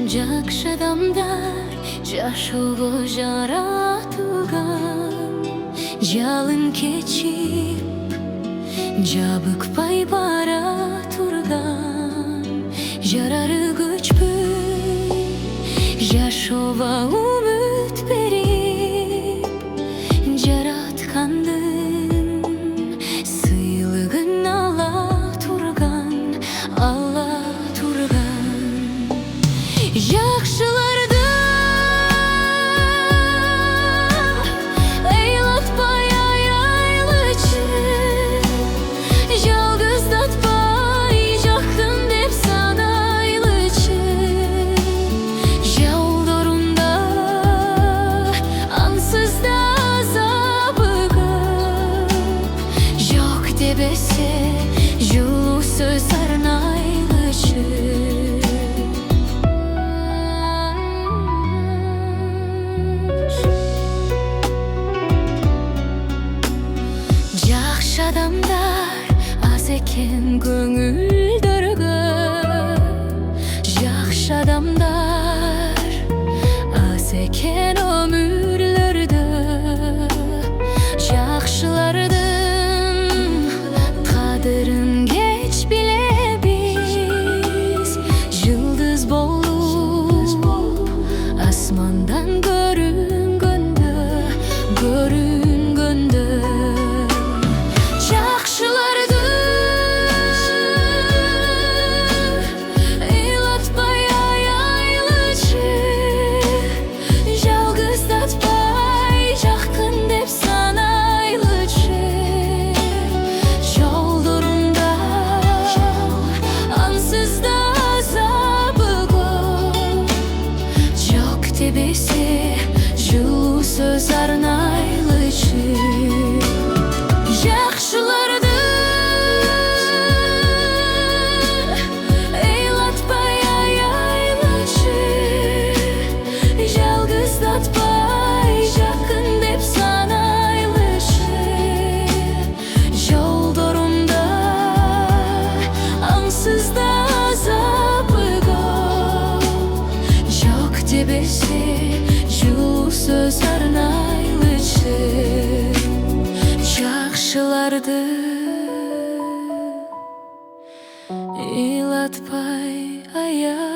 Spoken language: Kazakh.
Jakşadamdar jaşovo jaratugan Jalın keçip jabıkpay bara turgan Jararı güçpün jaşova umut berip Jaratkandın sıyılgın ala turgan Жақшыларды eğlatpay ayaylıçı Жалғыздатпай жақын деп санайлычы Жолдарында ансызда забығып Жоқ дебесе жылу сөз арнайлычы Adamlar az eken көңілдерге Жақшы адамдар аз екен өмірлерді Жақшылардың қадірін кеч білебіз Жылдыз болып асмандан көрінгенді Debesi жылу söz arnaylıçı Жақшыларды eğlatpay ayaylıçı Жалғыздатпай жақын деп санайлычы Жолдарымда аңсызда азабы көп Жоқ дебесе жылу сөз арнайлычы Жақшыларды eğlatpay ayaylıçı